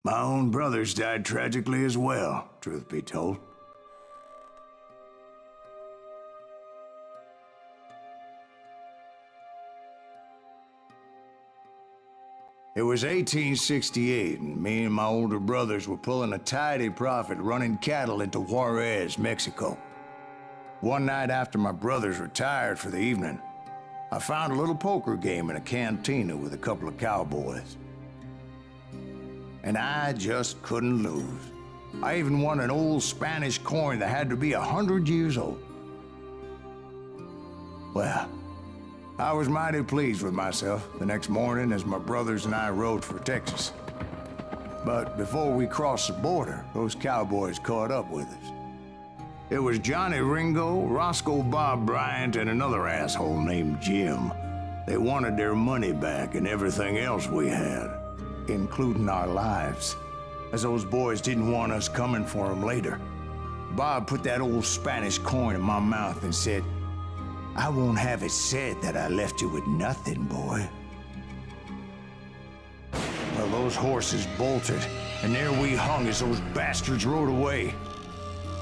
My own brothers died tragically as well, truth be told. It was 1868, and me and my older brothers were pulling a tidy profit running cattle into Juarez, Mexico. One night after my brothers retired for the evening, I found a little poker game in a cantina with a couple of cowboys. And I just couldn't lose. I even won an old Spanish coin that had to be 100 years old. Well, I was mighty pleased with myself the next morning as my brothers and I rode for Texas. But before we crossed the border, those cowboys caught up with us. It was Johnny Ringo, Roscoe Bob Bryant, and another asshole named Jim. They wanted their money back and everything else we had, including our lives, as those boys didn't want us coming for them later. Bob put that old Spanish coin in my mouth and said, "I won't have it said that I left you with nothing, boy." Well, those horses bolted, and there we hung as those bastards rode away.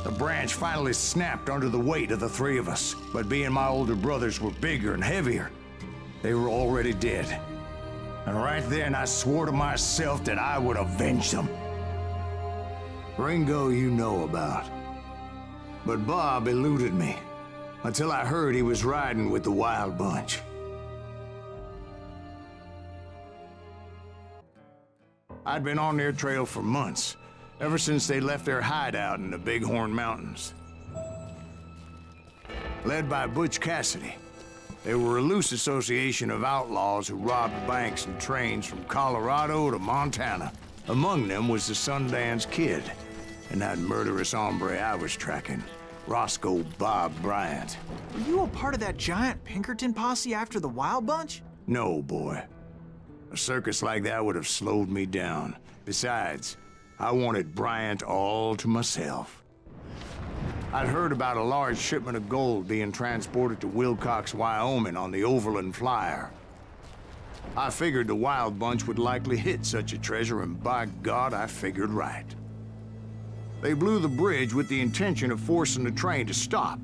The branch finally snapped under the weight of the three of us, but being my older brothers were bigger and heavier, they were already dead. And right then I swore to myself that I would avenge them. Ringo you know about, but Bob eluded me until I heard he was riding with the Wild Bunch. I'd been on their trail for months, ever since they left their hideout in the Bighorn Mountains. Led by Butch Cassidy, they were a loose association of outlaws who robbed banks and trains from Colorado to Montana. Among them was the Sundance Kid, and that murderous hombre I was tracking, Roscoe Bob Bryant. Were you a part of that giant Pinkerton posse after the Wild Bunch? No, boy. A circus like that would have slowed me down. Besides, I wanted Bryant all to myself. I'd heard about a large shipment of gold being transported to Wilcox, Wyoming on the Overland Flyer. I figured the Wild Bunch would likely hit such a treasure, and by God, I figured right. They blew the bridge with the intention of forcing the train to stop.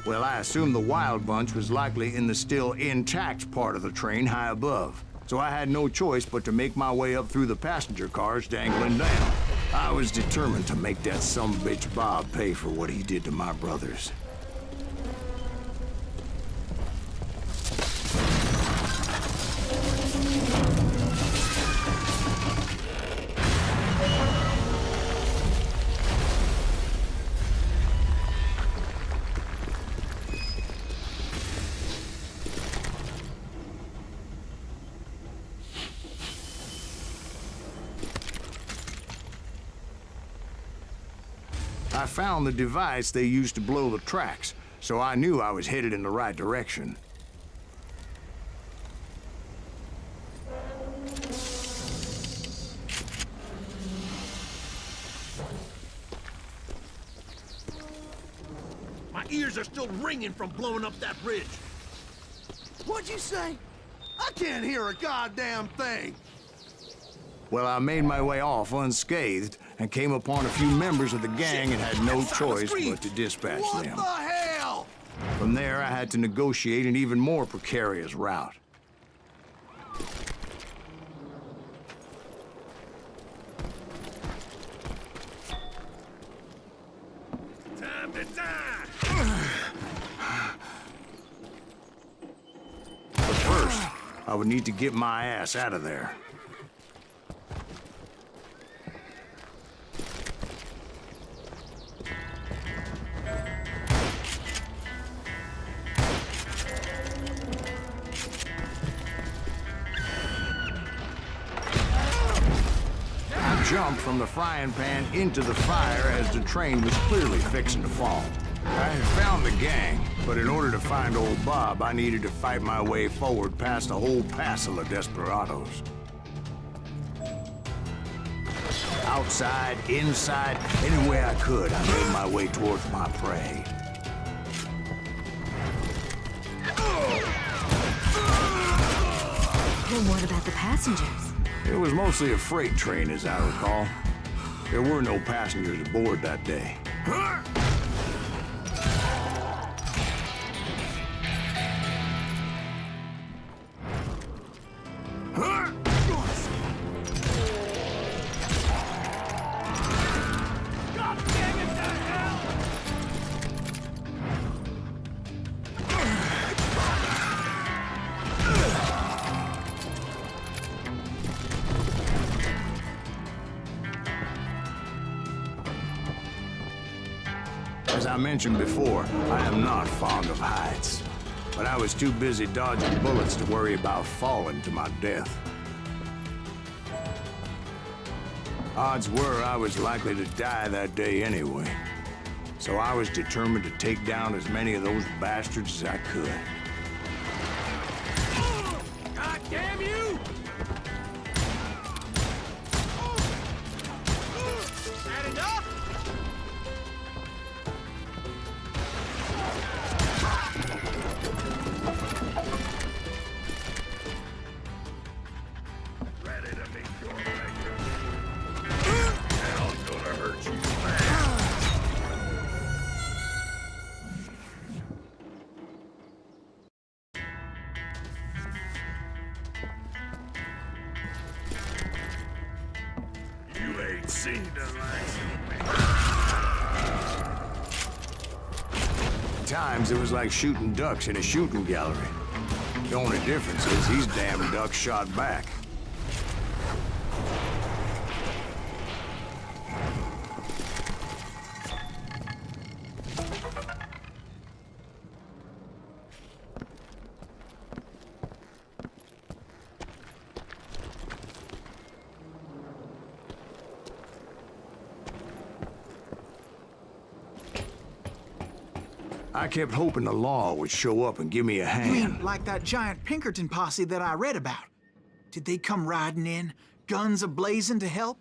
Well, I assumed the Wild Bunch was likely in the still intact part of the train high above, so I had no choice but to make my way up through the passenger cars dangling down. I was determined to make that sumbitch Bob pay for what he did to my brothers. I found the device they used to blow the tracks, so I knew I was headed in the right direction. My ears are still ringing from blowing up that bridge. What'd you say? I can't hear a goddamn thing. Well, I made my way off unscathed and came upon a few members of the gang and had no choice but to dispatch What them. the hell? From there, I had to negotiate an even more precarious route. Time to die! But first, I would need to get my ass out of there. Jumped from the frying pan into the fire as the train was clearly fixing to fall. I had found the gang, but in order to find old Bob, I needed to fight my way forward past a whole passel of desperados. Outside, inside, any way I could, I made my way towards my prey. Well, what about the passengers? It was mostly a freight train, as I recall. There were no passengers aboard that day. As I mentioned before, I am not fond of heights. But I was too busy dodging bullets to worry about falling to my death. Odds were I was likely to die that day anyway. So I was determined to take down as many of those bastards as I could. God damn you! That enough? Ready to meet your maker. Hell's gonna hurt you bad. You ain't seen the likes of me. At times, it was like shooting ducks in a shooting gallery. The only difference is these damn ducks shot back. I kept hoping the law would show up and give me a You mean hand. like that giant Pinkerton posse that I read about? Did they come riding in, guns a-blazing to help?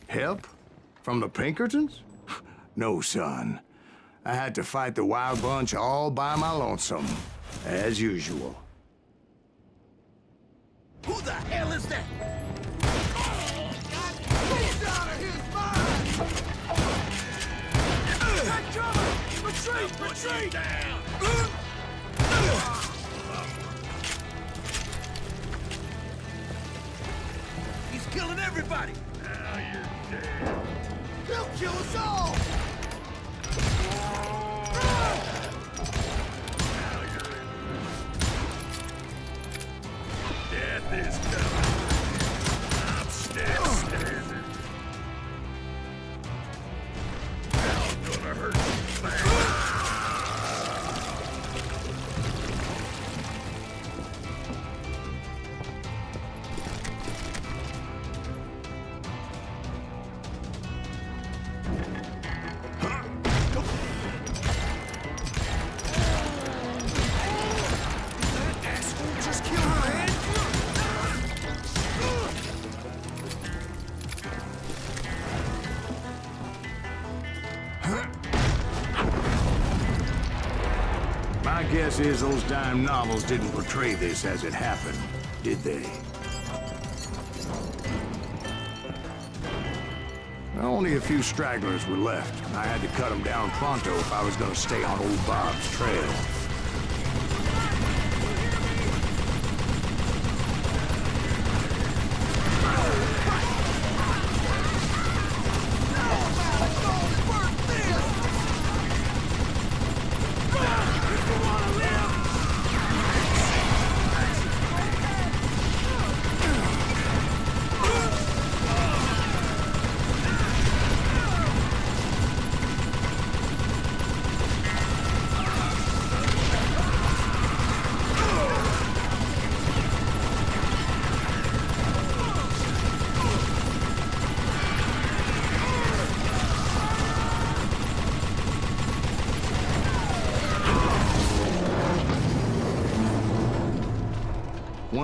Help? From the Pinkertons? No, son. I had to fight the wild bunch all by my lonesome, as usual. Who the hell is that? Get out of his mind! Hey, drummer! Retreat! Retreat! Down! He's killing everybody! Now you're dead. He'll kill us all! Now you're in. Death is coming. I'm still standing. Hell's gonna hurt you bad. My guess is those dime novels didn't portray this as it happened, did they? Only a few stragglers were left. I had to cut them down pronto if I was going to stay on old Bob's trail.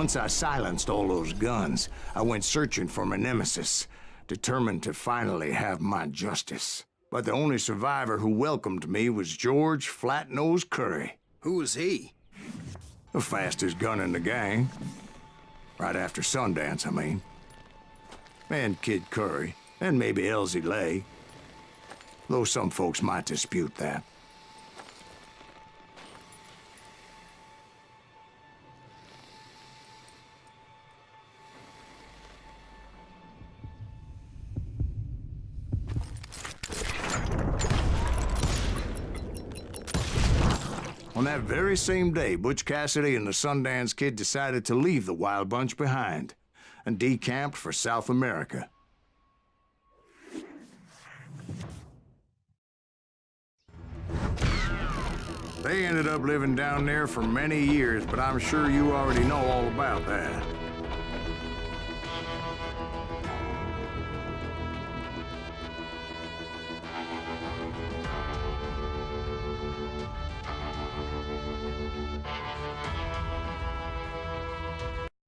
Once I silenced all those guns, I went searching for my nemesis, determined to finally have my justice. But the only survivor who welcomed me was George Flat-Nosed Curry. Who was he? The fastest gun in the gang. Right after Sundance, I mean. And Kid Curry, and maybe Elsie Lay. Though some folks might dispute that. On that very same day, Butch Cassidy and the Sundance Kid decided to leave the Wild Bunch behind and decamped for South America. They ended up living down there for many years, but I'm sure you already know all about that.